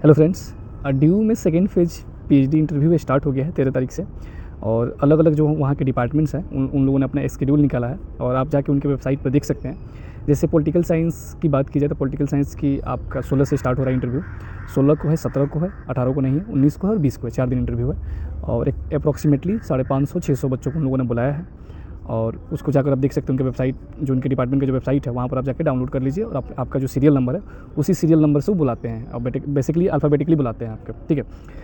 Hello friends, due में second phase PhD interview start हो गया है 13 तारीख से। और अलग अलग जो वहाँ के डिपार्टमेंट्स हैं उन लोगों ने अपना स्केड्यूल निकाला है और आप जाके उनके वेबसाइट पर देख सकते हैं। जैसे पॉलिटिकल साइंस की बात की जाए तो पॉलिटिकल साइंस की आपका 16 से स्टार्ट हो रहा है इंटरव्यू। 16 को है, 17 को है, 18 को नहीं है, 19 को है और 20 को है। 4 दिन इंटरव्यू है और एक अप्रॉक्सीमेटली 550-600 बच्चों को उन लोगों ने बुलाया है। और उसको जाकर आप देख सकते हैं उनके वेबसाइट, जो उनके डिपार्टमेंट की जो वेबसाइट है वहाँ पर आप जाकर डाउनलोड कर लीजिए और आपका जो सीरियल नंबर है उसी सीरियल नंबर से वो बुलाते हैं और बेसिकली अल्फ़ाबेटिकली बुलाते हैं आपके, ठीक है।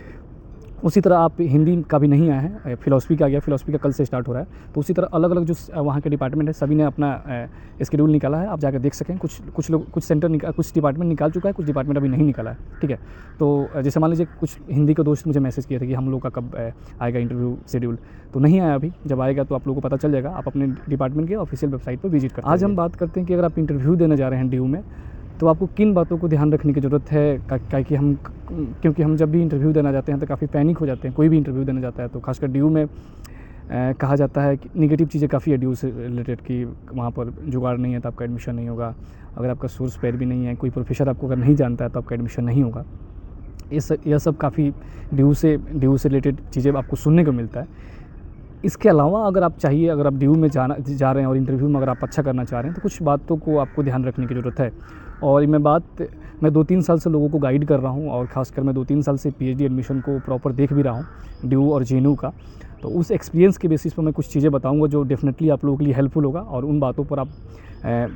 उसी तरह आप हिंदी का भी नहीं आया है, फ़िलॉसफी का आ गया, फ़िलॉसफी का कल से स्टार्ट हो रहा है। तो उसी तरह अलग अलग जो वहाँ के डिपार्टमेंट है सभी ने अपना स्केड्यूल निकाला है, आप जाकर देख सकें। कुछ लोग कुछ डिपार्टमेंट निकाल चुका है, कुछ डिपार्टमेंट अभी नहीं निकाला है, ठीक है। तो जैसे मान लीजिए कुछ हिंदी के दोस्त मुझे मैसेज किए थे कि हम लोग का कब आएगा इंटरव्यू शेड्यूल, तो नहीं आया अभी। जब आएगा तो आप लोगों को पता चल जाएगा, आप अपने डिपार्टमेंट के ऑफिशियल वेबसाइट पर विजिट करें। आज हम बात करते हैं कि अगर आप इंटरव्यू देने जा रहे हैं ड्यू में तो आपको किन बातों को ध्यान रखने की ज़रूरत है। क्योंकि हम जब भी इंटरव्यू देना जाते हैं तो काफ़ी पैनिक हो जाते हैं। कोई भी इंटरव्यू देने जाता है तो खासकर ड्यू में कहा जाता है कि निगेटिव चीज़ें काफ़ी है ड्यू से रिलेटेड, कि वहाँ पर जुगाड़ नहीं है तो आपका एडमिशन नहीं होगा। अगर आपका सोर्स पैर भी नहीं है, कोई प्रोफेसर आपको अगर नहीं जानता है तो आपका एडमिशन नहीं होगा। यह सब काफ़ी ड्यू से रिलेटेड चीज़ें आपको सुनने को मिलता है। इसके अलावा अगर आप ड्यू में जा रहे हैं और इंटरव्यू में अगर आप अच्छा करना चाह रहे हैं तो कुछ बातों को आपको ध्यान रखने की ज़रूरत है। और मैं 2-3 साल से लोगों को गाइड कर रहा हूँ और ख़ासकर मैं 2-3 साल से पीएचडी एडमिशन को प्रॉपर देख भी रहा हूँ ड्यू और जेएनयू का। तो उस एक्सपीरियंस के बेसिस पर मैं कुछ चीज़ें बताऊँगा जो डेफिनेटली आप लोगों के लिए हेल्पफुल होगा और उन बातों पर आप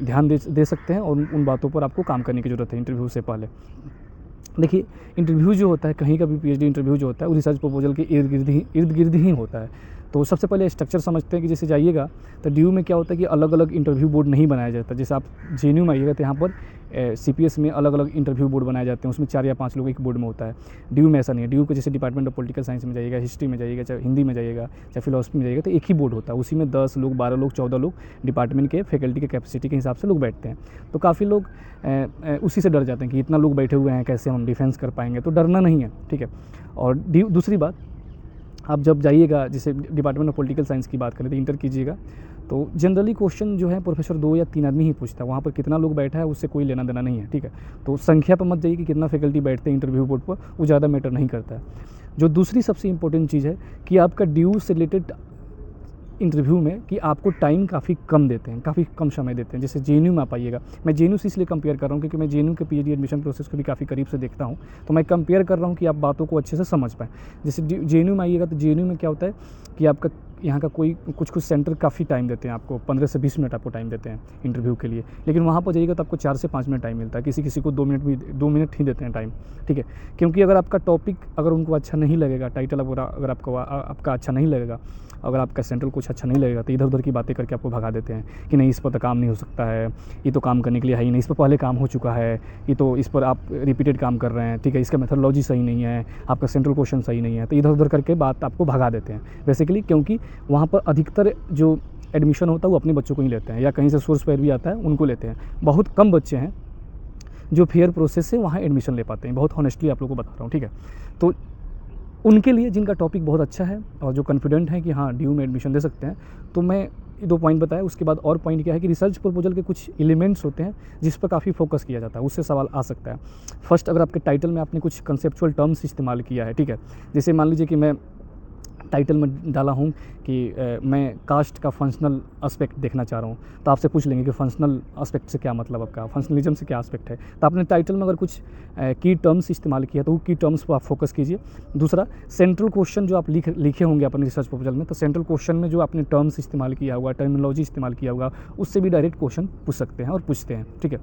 ध्यान दे सकते हैं और उन बातों पर आपको काम करने की ज़रूरत है इंटरव्यू से पहले। देखिए, इंटरव्यू जो होता है, कहीं का भी पीएचडी इंटरव्यू जो होता है वो रिसर्च प्रपोजल के इर्द गिर्द ही होता है। तो सबसे पहले स्ट्रक्चर समझते हैं कि जैसे जाइएगा तो ड्यू में क्या होता है कि अलग अलग इंटरव्यू बोर्ड नहीं बनाया जाता। जैसे आप जेएनयू में आइएगा तो यहाँ पर सीपीएस में अलग अलग इंटरव्यू बोर्ड बनाए जाते हैं, उसमें 4 या 5 लोग एक बोर्ड में होता है। ड्यू में ऐसा नहीं है। ड्यू को जैसे डिपार्टमेंट ऑफ पॉलिटिकल साइंस में जाइएगा, हिस्ट्री में जाइएगा, चाहे हिंदी में जाइएगा, चाहे फिलोसफी में जाइएगा, तो एक ही बोर्ड होता है। उसी में 10 लोग, 12 लोग, 14 लोग डिपार्टमेंट के फैकल्टी के कैपेसिटी के हिसाब से लोग बैठते हैं। तो काफ़ी लोग उसी से डर जाते हैं कि इतना लोग बैठे हुए हैं, कैसे हम डिफेंस कर पाएंगे। तो डरना नहीं है, ठीक है। और दूसरी बात, आप जब जाइएगा, जैसे डिपार्टमेंट ऑफ पॉलिटिकल साइंस की बात करें तो इंटर कीजिएगा तो जनरली क्वेश्चन जो है प्रोफेसर 2 या 3 आदमी ही पूछता है। वहाँ पर कितना लोग बैठा है उससे कोई लेना देना नहीं है, ठीक है। तो संख्या पर मत जाइए कि कितना फैकल्टी बैठते हैं इंटरव्यू बोर्ड पर, वो ज़्यादा मैटर नहीं करता है। जो दूसरी सबसे इंपॉर्टेंट चीज़ है कि आपका ड्यू से रिलेटेड इंटरव्यू में कि आपको टाइम काफ़ी कम देते हैं, काफ़ी कम समय देते हैं। जैसे जेएनयू में आप आइएगा, मैं जेएनयू से इसलिए कंपेयर कर रहा हूँ क्योंकि मैं जेएनयू के पीएचडी एडमिशन प्रोसेस को भी काफ़ी करीब से देखता हूँ। तो मैं कंपेयर कर रहा हूँ कि आप बातों को अच्छे से समझ पाएँ। जैसे जेएनयू में आइएगा तो जेएनयू में क्या होता है कि आपका यहाँ का कुछ सेंटर काफ़ी टाइम देते हैं आपको, 15 से 20 मिनट आपको टाइम देते हैं इंटरव्यू के लिए। लेकिन वहाँ पर जाइएगा तो आपको 4 से 5 मिनट टाइम मिलता है, किसी को 2 मिनट ही देते हैं टाइम, ठीक है। क्योंकि अगर आपका टॉपिक अगर उनको अच्छा नहीं लगेगा, टाइटल अगर आपका अच्छा नहीं लगेगा, अगर आपका सेंट्रल कुछ अच्छा नहीं लगेगा तो इधर उधर की बातें करके आपको भगा देते हैं कि नहीं, इस पर तो काम नहीं हो सकता है, ये तो काम करने के लिए है ही नहीं, इस पर पहले काम हो चुका है, ये तो इस पर आप रिपीटेड काम कर रहे हैं, ठीक है, इसका मेथोडोलॉजी सही नहीं है, आपका सेंट्रल क्वेश्चन सही नहीं है। तो इधर उधर करके बात आपको भगा देते हैं बेसिकली, क्योंकि वहाँ पर अधिकतर जो एडमिशन होता है वो अपने बच्चों को ही लेते हैं या कहीं से सोर्स पैर भी आता है उनको लेते हैं। बहुत कम बच्चे हैं जो फेयर प्रोसेस से वहाँ एडमिशन ले पाते हैं, बहुत हॉनेस्टली आप लोगों को बता रहा हूँ, ठीक है। तो उनके लिए जिनका टॉपिक बहुत अच्छा है और जो कॉन्फिडेंट है कि हाँ ड्यू में एडमिशन दे सकते हैं, तो मैं 2 पॉइंट बताया। उसके बाद और पॉइंट क्या है कि रिसर्च प्रपोजल के कुछ एलिमेंट्स होते हैं जिस पर काफ़ी फोकस किया जाता है, उससे सवाल आ सकता है। फर्स्ट, अगर आपके टाइटल में आपने कुछ कंसेप्चुअल टर्म्स इस्तेमाल किया है, ठीक है। जैसे मान लीजिए कि मैं टाइटल में डाला हूँ कि मैं कास्ट का फंक्शनल एस्पेक्ट देखना चाह रहा हूँ, तो आपसे पूछ लेंगे कि फंक्शनल एस्पेक्ट से क्या मतलब, आपका फंक्शनलिज्म से क्या एस्पेक्ट है। तो आपने टाइटल में अगर कुछ की टर्म्स इस्तेमाल किया तो वो की टर्म्स पर आप फोकस कीजिए। दूसरा, सेंट्रल क्वेश्चन जो आप लिखे होंगे अपने रिसर्च प्रपोजल में, तो सेंट्रल क्वेश्चन में जो आपने टर्म्स इस्तेमाल किया होगा, टर्मिनोलॉजी इस्तेमाल किया होगा, उससे भी डायरेक्ट क्वेश्चन पूछ सकते हैं और पूछते हैं, ठीक है।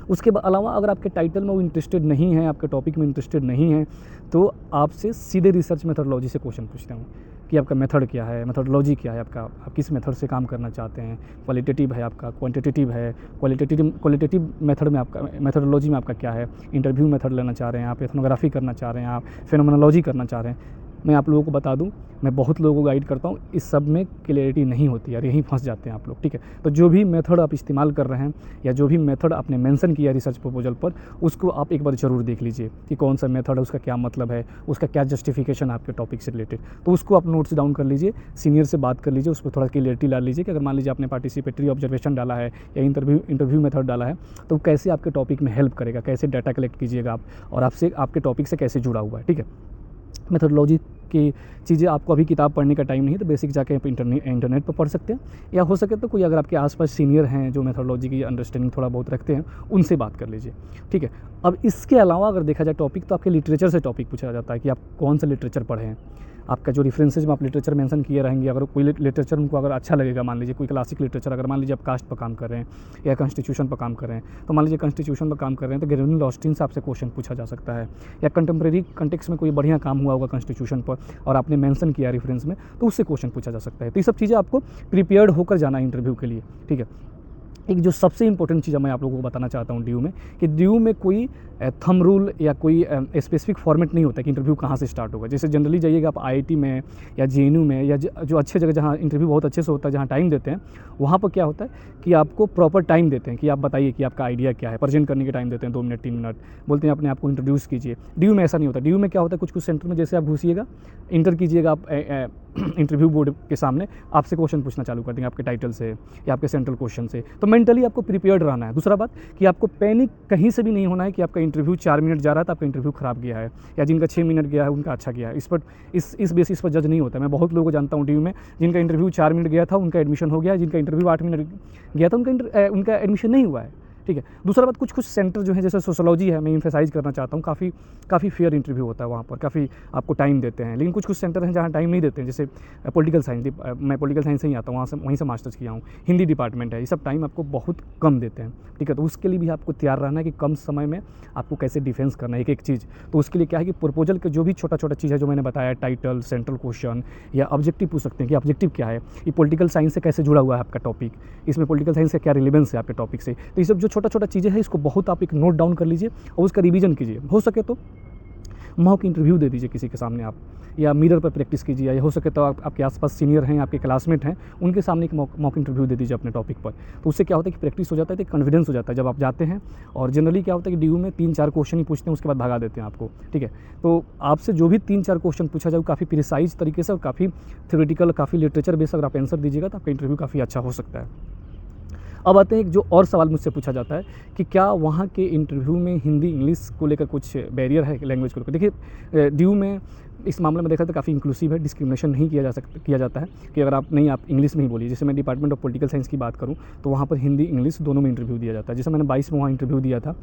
उसके अलावा अगर आपके टाइटल में वो इंटरेस्टेड नहीं है, आपके टॉपिक में इंटरेस्टेड नहीं है, तो आपसे सीधे रिसर्च मेथोडोलॉजी से क्वेश्चन पूछते हैं कि आपका मेथड क्या है, मेथोडोलॉजी क्या है आपका, आप किस मेथड से काम करना चाहते हैं, क्वालिटेटिव है आपका, क्वांटिटेटिव है। क्वालिटेटिव मेथड में आपका, मेथोडोलॉजी में आपका क्या है, इंटरव्यू मेथड लेना चाह रहे हैं आप, एथनोग्राफी करना चाह रहे हैं आप, फेनोमेनोलॉजी करना चाह रहे हैं। मैं आप लोगों को बता दूं, मैं बहुत लोगों को गाइड करता हूँ, इस सब में क्लियरिटी नहीं होती यार, यहीं फंस जाते हैं आप लोग, ठीक है। तो जो भी मेथड आप इस्तेमाल कर रहे हैं या जो भी मेथड आपने मेंशन किया रिसर्च प्रपोजल पर, उसको आप एक बार ज़रूर देख लीजिए कि कौन सा मेथड है, उसका क्या मतलब है, उसका क्या जस्टिफिकेशन है आपके टॉपिक से रिलेटेड। तो उसको आप नोट्स डाउन कर लीजिए, सीनियर से बात कर लीजिए, उस पर थोड़ा क्लियरिटी ला लीजिए कि अगर मान लीजिए आपने पार्टिसिपेटरी ऑब्जर्वेशन डाला है या इंटरव्यू मेथड डाला है, तो कैसे आपके टॉपिक में हेल्प करेगा, कैसे डाटा कलेक्ट कीजिएगा आप, और आपके टॉपिक से कैसे जुड़ा हुआ है, ठीक है। मेथोडोलॉजी की चीज़ें आपको अभी किताब पढ़ने का टाइम नहीं है, तो बेसिक जाके आप इंटरनेट पर पढ़ सकते हैं, या हो सके तो कोई अगर आपके आसपास सीनियर हैं जो मेथोडोलॉजी की अंडरस्टैंडिंग थोड़ा बहुत रखते हैं, उनसे बात कर लीजिए, ठीक है। अब इसके अलावा अगर देखा जाए टॉपिक, तो आपके लिटरेचर से टॉपिक पूछा जाता है कि आप कौन सा लिटरेचर पढ़े हैं, आपका जो रेफरेंसेज में आप लिटरेचर मेंशन किए रहेंगे, अगर कोई लिटरेचर उनको अगर अच्छा लगेगा, मान लीजिए कोई क्लासिक लिटरेचर, अगर मान लीजिए आप कास्ट पर काम कर रहे हैं या कॉन्स्टिट्यूशन पर काम कर रहे हैं, तो मान लीजिए कॉन्स्टिट्यूशन पर काम कर रहे हैं तो ग्रेगोरियन ऑस्टिन से आपसे क्वेश्चन पूछा जा सकता है, या कंटेम्प्रेरी कंटेक्स्ट में कोई बढ़िया काम हुआ होगा कॉन्स्टिट्यूशन पर और आपने मेंशन किया रेफरेंस में, तो उससे क्वेश्चन पूछा जा सकता है। तो ये सब चीज़ें आपको प्रिपेयर्ड होकर जाना है इंटरव्यू के लिए, ठीक है। एक जो सबसे इंपॉर्टेंट चीज़ मैं आप लोगों को बताना चाहता हूँ ड्यू में, कि ड्यू में कोई थंब रूल या कोई स्पेसिफिक फॉर्मेट नहीं होता कि इंटरव्यू कहाँ से स्टार्ट होगा। जैसे जनरली जाइएगा आप आईआईटी में या जेएनयू में या जो अच्छे जगह जहाँ इंटरव्यू बहुत अच्छे से होता है, जहाँ टाइम देते हैं, वहाँ पर क्या होता है कि आपको प्रॉपर टाइम देते हैं कि आप बताइए कि आपका आइडिया क्या है, प्रेजेंट करने के टाइम देते हैं 2 मिनट 3 मिनट, बोलते हैं अपने आप को इंट्रोड्यूस कीजिए। ड्यू में ऐसा नहीं होता। ड्यू में क्या होता है, कुछ सेंटर में जैसे आप घुसिएगा, इंटर कीजिएगा आप इंटरव्यू बोर्ड के सामने, आपसे क्वेश्चन पूछना चालू कर देंगे आपके टाइटल से या आपके सेंट्रल क्वेश्चन से। तो मेंटली आपको प्रिपेयर्ड रहना है। दूसरा बात कि आपको पैनिक कहीं से भी नहीं होना है कि आपका इंटरव्यू 4 मिनट जा रहा है तो आपका इंटरव्यू खराब गया है, या जिनका 6 मिनट गया है उनका अच्छा गया है। इस बेसिस पर जज नहीं होता। मैं बहुत लोगों को जानता हूँ ड्यू में, जिनका इंटरव्यू 4 मिनट गया था उनका एडमिशन हो गया, जिनका इंटरव्यू 8 मिनट गया था उनका एडमिशन नहीं हुआ है, ठीक है। दूसरा बात, कुछ सेंटर जो है जैसे सोशोलॉजी है, मैं इम्फेसाइज करना चाहता हूँ, काफ़ी फेयर इंटरव्यू होता है वहाँ पर, काफ़ी आपको टाइम देते हैं। लेकिन कुछ सेंटर हैं जहाँ टाइम नहीं देते हैं, जैसे पॉलिटिकल साइंस, मैं पॉलिटिकल साइंस से ही आता हूँ, वहीं से मास्टर्स किया हूँ, हिंदी डिपार्टमेंट है, ये सब टाइम आपको बहुत कम देते हैं, ठीक है। तो उसके लिए भी आपको तैयार रहना है कि कम समय में आपको कैसे डिफेंस करना है एक चीज़। तो उसके लिए क्या है कि प्रपोजल के जो भी छोटा चीज़ है जो मैंने बताया, टाइटल, सेंट्रल क्वेश्चन या ऑब्जेक्टिव पूछ सकते हैं कि ऑब्जेक्टिव क्या है, ये पॉलिटिकल साइंस से कैसे जुड़ा हुआ है आपका टॉपिक, इसमें पॉलिटिकल साइंस का क्या रिलेवेंस है आपके टॉपिक से। तो ये सब जो छोटा चीज़ें हैं, इसको बहुत आप एक नोट डाउन कर लीजिए और उसका रिवीजन कीजिए। हो सके तो मॉक इंटरव्यू दे दीजिए किसी के सामने आप, या मिरर पर प्रैक्टिस कीजिए, या हो सके तो आपके आसपास सीनियर हैं, आपके क्लासमेट हैं, उनके सामने एक मॉक इंटरव्यू दे दीजिए अपने टॉपिक पर। तो उससे क्या होता है कि प्रैक्टिस हो जाता है, तो कॉन्फिडेंस हो जाता है जब आप जाते हैं। और जनरली क्या होता है कि ड्यू में 3-4 क्वेश्चन ही पूछते हैं, उसके बाद भगा देते हैं आपको, ठीक है। तो आपसे जो भी 3-4 क्वेश्चन पूछा जाए, काफ़ी प्रिसाइज तरीके से और काफ़ी थ्योरेटिकल, काफ़ी लिटरेचर बेस्ड अगर आप आंसर दीजिएगा तो आपका इंटरव्यू काफ़ी अच्छा हो सकता है। अब आते हैं एक जो और सवाल मुझसे पूछा जाता है कि क्या वहाँ के इंटरव्यू में हिंदी इंग्लिश को लेकर कुछ बैरियर है, लैंग्वेज को लेकर। देखिए ड्यू में इस मामले में देखा तो काफ़ी इंक्लूसिव है, डिस्क्रिमिनेशन नहीं किया जाता है कि अगर आप इंग्लिश में ही बोलिए। जैसे मैं डिपार्टमेंट ऑफ पॉलिटिकल साइंस की बात करूँ तो वहाँ पर हिंदी इंग्लिश दोनों में इंटरव्यू दिया जाता है। जैसे मैंने 22 में वहाँ इंटरव्यू दिया था,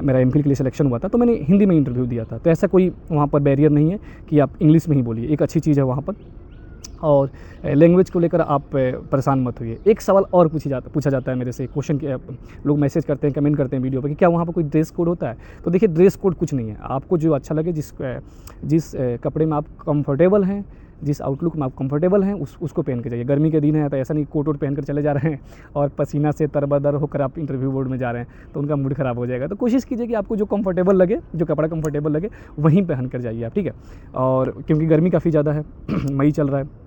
मेरा एमफिल के लिए सिलेक्शन हुआ था, तो मैंने हिंदी में इंटरव्यू दिया था। तो ऐसा कोई वहाँ पर बैरियर नहीं है कि आप इंग्लिश में ही बोलिए, एक अच्छी चीज़ है वहाँ पर। और लैंग्वेज को लेकर आप परेशान मत होइए। एक सवाल और पूछा जाता है मेरे से, क्वेश्चन के लोग मैसेज करते हैं, कमेंट करते हैं वीडियो पे कि क्या वहाँ पर कोई ड्रेस कोड होता है। तो देखिए ड्रेस कोड कुछ नहीं है, आपको जो अच्छा लगे, जिस कपड़े में आप कंफर्टेबल हैं, जिस आउटलुक में आप कंफर्टेबल हैं उसको पहन के जाइए। गर्मी के दिन है तो ऐसा नहीं कोट वोट पहन कर चले जा रहे हैं और पसीना से तरबदर होकर आप इंटरव्यू बोर्ड में जा रहे हैं, तो उनका मूड ख़राब हो जाएगा। तो कोशिश कीजिए कि आपको जो कंफर्टेबल लगे, जो कपड़ा कंफर्टेबल लगे, वहीं पहन कर जाइए आप, ठीक है। और क्योंकि गर्मी काफ़ी ज़्यादा है मई चल रहा है,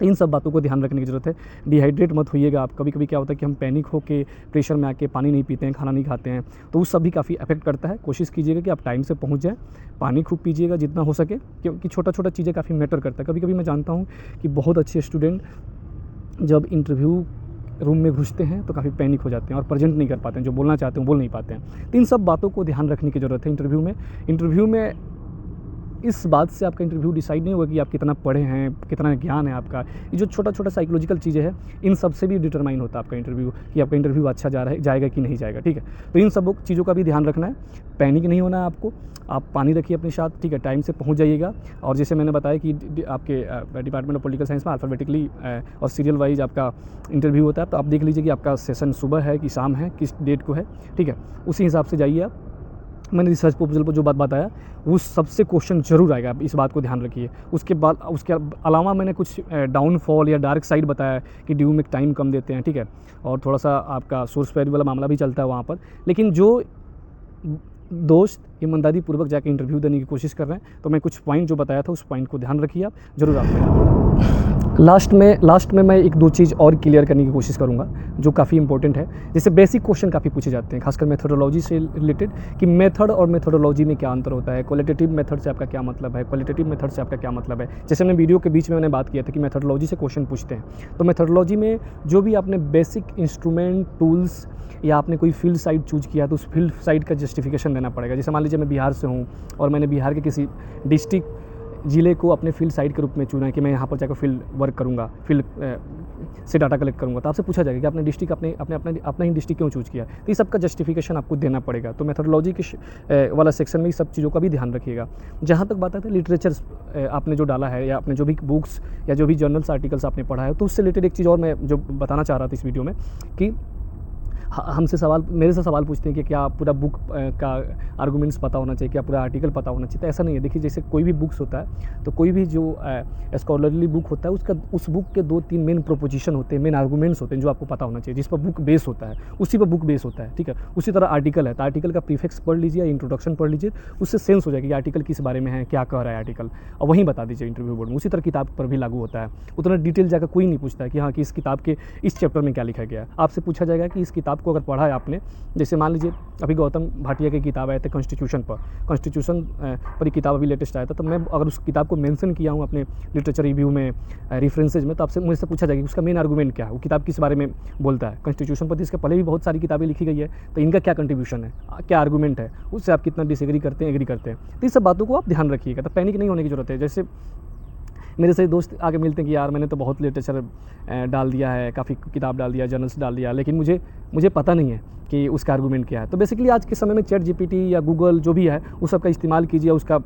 इन सब बातों को ध्यान रखने की ज़रूरत है। डिहाइड्रेट मत होइएगा आप। कभी कभी क्या होता है कि हम पैनिक होकर प्रेशर में आके पानी नहीं पीते हैं, खाना नहीं खाते हैं, तो उस सब भी काफ़ी अफेक्ट करता है। कोशिश कीजिएगा कि आप टाइम से पहुंच जाएं, पानी खूब पीजिएगा जितना हो सके, क्योंकि छोटा चीज़ें काफ़ी मैटर करता है। कभी कभी मैं जानता हूँ कि बहुत अच्छे स्टूडेंट जब इंटरव्यू रूम में घुसते हैं तो काफ़ी पैनिक हो जाते हैं और प्रेजेंट नहीं कर पाते हैं, जो बोलना चाहते हैं बोल नहीं पाते हैं। तो इन सब बातों को ध्यान रखने की ज़रूरत है इंटरव्यू में इस बात से आपका इंटरव्यू डिसाइड नहीं होगा कि आप कितना पढ़े हैं, कितना ज्ञान है आपका। ये जो छोटा साइकोलॉजिकल चीज़ें हैं, इन सब से भी डिटरमाइन होता है आपका इंटरव्यू, कि आपका इंटरव्यू अच्छा जाएगा कि नहीं जाएगा, ठीक है। तो इन सब चीज़ों का भी ध्यान रखना है, पैनिक नहीं होना है आपको। आप पानी रखिए अपने साथ, ठीक है, टाइम से पहुंच जाइएगा। और जैसे मैंने बताया कि आपके डिपार्टमेंट ऑफ पॉलिटिकल साइंस में अल्फ़ाबेटिकली और सीरियल वाइज आपका इंटरव्यू होता है। तो आप देख लीजिए कि आपका सेशन सुबह है कि शाम है, किस डेट को है, ठीक है, उसी हिसाब से जाइए आप। मैंने रिसर्च प्रपोजल पर जो बात बताया वो सबसे क्वेश्चन जरूर आएगा, आप इस बात को ध्यान रखिए। उसके अलावा मैंने कुछ डाउनफॉल या डार्क साइड बताया कि ड्यू में टाइम कम देते हैं, ठीक है, और थोड़ा सा आपका सोर्स वेरी वाला मामला भी चलता है वहाँ पर। लेकिन जो दोस्त ईमानदारी पूर्वक जाके इंटरव्यू देने की कोशिश कर रहे हैं। तो मैं कुछ पॉइंट जो बताया था उस पॉइंट को ध्यान रखिए आप, ज़रूर आपको लास्ट में मैं एक दो चीज़ और क्लियर करने की कोशिश करूँगा जो काफ़ी इंपॉर्टेंट है। जैसे बेसिक क्वेश्चन काफ़ी पूछे जाते हैं, खासकर मेथोडोलॉजी से रिलेटेड, कि मेथड और मेथोडोलॉजी में क्या अंतर होता है, क्वालिटेटिव मेथड से आपका क्या मतलब है, क्वालिटेटिव मेथड से आपका क्या मतलब है। जैसे मैंने वीडियो के बीच में मैंने बात किया था कि मेथोडोलॉजी से क्वेश्चन पूछते हैं, तो मेथोडोलॉजी में जो भी आपने बेसिक इंस्ट्रूमेंट टूल्स या आपने कोई फील्ड साइट चूज़ किया तो उस फील्ड साइट का जस्टिफिकेशन देना पड़ेगा। जैसे मान लीजिए मैं बिहार से हूँ और मैंने बिहार के किसी डिस्ट्रिक्ट ज़िले को अपने फील्ड साइट के रूप में चुना है कि मैं यहाँ पर जाकर फील्ड वर्क करूँगा, फील्ड से डाटा कलेक्ट करूँगा, तो आपसे पूछा जाएगा कि आपने डिस्ट्रिक्ट अपना ही डिस्ट्रिक्ट क्यों चूज़ किया। तो ये सब का जस्टिफिकेशन आपको देना पड़ेगा। तो मेथोडोलॉजी के वाला सेक्शन में ये सब चीज़ों का भी ध्यान रखिएगा। जहाँ तक बात आती है लिटरेचर आपने जो डाला है या आपने जो भी बुक्स या जो भी जर्नल्स आर्टिकल्स आपने पढ़ा है, तो उससे रिलेटेड एक चीज़ और मैं जो बताना चाह रहा था इस वीडियो में कि मेरे से सवाल पूछते हैं कि क्या पूरा बुक का आर्गूमेंट्स पता होना चाहिए, क्या पूरा आर्टिकल पता होना चाहिए। तो ऐसा नहीं है। देखिए, जैसे कोई भी बुक्स होता है तो कोई भी जो स्कॉलरली बुक होता है उस बुक के 2-3 मेन प्रोपोजिशन होते हैं, मेन आर्गूमेंट्स होते हैं जो आपको पता होना चाहिए, जिस पर बुक बेस होता है उसी पर बुक बेस होता है। ठीक है, उसी तरह आर्टिकल है तो आर्टिकल का प्रीफिक्स पढ़ लीजिए, इंट्रोडक्शन पढ़ लीजिए, उससे सेंस हो जाएगा कि आर्टिकल किस बारे में है, क्या कह रहा है आर्टिकल, और वहीं बता दीजिए इंटरव्यू बोर्ड में। उसी तरह किताब पर भी लागू होता है। उतना डिटेल जाकर कोई नहीं पूछता है कि हाँ कि इस किताब के इस चैप्टर में क्या लिखा गया है। आपसे पूछा जाएगा कि इस किताब को अगर पढ़ा है आपने, जैसे मान लीजिए अभी गौतम भाटिया की किताब आए थे कॉन्स्टिट्यूशन पर ही किताब अभी लेटेस्ट आया था, तो मैं अगर उस किताब को मेंशन किया हूँ अपने लिटरेचर रिव्यू में, रेफरेंसेज में, तो आपसे मुझसे पूछा जाएगा कि उसका मेन आर्गूमेंट क्या है, वो किताब किस बारे में बोलता है। कॉन्स्टिट्यूशन पर इसके पहले भी बहुत सारी किताबें लिखी गई है, तो इनका क्या कंट्रीब्यूशन है, क्या आर्गूमेंट है, उससे आप कितना डिसएग्री करते हैं, एग्री करते हैं। तो इस सब बातों को आप ध्यान रखिएगा। तो पैनिक नहीं होने की जरूरत है। जैसे मेरे से दोस्त आके मिलते हैं कि यार मैंने तो बहुत लिटरेचर डाल दिया है, काफ़ी किताब डाल दिया, जर्नल्स डाल दिया, लेकिन मुझे पता नहीं है कि उसका आर्गूमेंट क्या है। तो बेसिकली आज के समय में चैट जीपीटी या गूगल जो भी है उस सब का इस्तेमाल कीजिए, उसका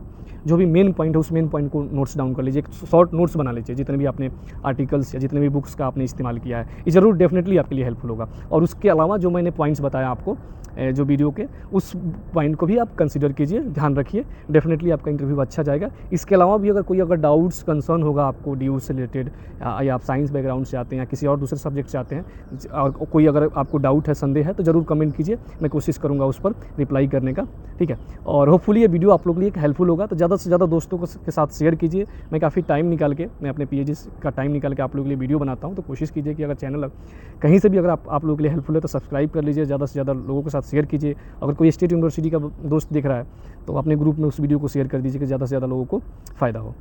जो भी मेन पॉइंट है उस मेन पॉइंट को नोट्स डाउन कर लीजिए, शॉर्ट नोट्स बना लीजिए, जितने भी आपने आर्टिकल्स या जितने भी बुक्स का आपने इस्तेमाल किया है, ये ज़रूर डेफिनेटली आपके लिए हेल्पफुल होगा। और उसके अलावा जो मैंने पॉइंट्स बताया आपको जो वीडियो के, उस पॉइंट को भी आप कंसीडर कीजिए, ध्यान रखिए, डेफिनेटली आपका इंटरव्यू अच्छा जाएगा। इसके अलावा भी अगर डाउट्स कंसर्न होगा आपको ड्यू से रिलेटेड, या आप साइंस बैकग्राउंड से आते हैं या किसी और दूसरे सब्जेक्ट से आते हैं, और कोई अगर आपको डाउट है, संदेह है, तो ज़रूर कमेंट कीजिए, मैं कोशिश करूँगा उस पर रिप्लाई करने का। ठीक है, और होपफुली ये वीडियो आप लोगों के लिए हेल्पफुल होगा। तो ज़्यादा से ज़्यादा दोस्तों के साथ शेयर कीजिए। मैं काफ़ी टाइम निकाल के, मैं अपने पीएचडी का टाइम निकाल के आप लोगों के लिए वीडियो बनाता हूँ, तो कोशिश कीजिए कि अगर चैनल कहीं से भी अगर आप लोगों के लिए हेल्पफुल है तो सब्सक्राइब कर लीजिए, ज़्यादा से ज़्यादा लोगों के साथ शेयर कीजिए। अगर कोई स्टेट यूनिवर्सिटी का दोस्त दिख रहा है तो अपने ग्रुप में उस वीडियो को शेयर कर दीजिए कि ज़्यादा से ज़्यादा लोगों को फ़ायदा हो।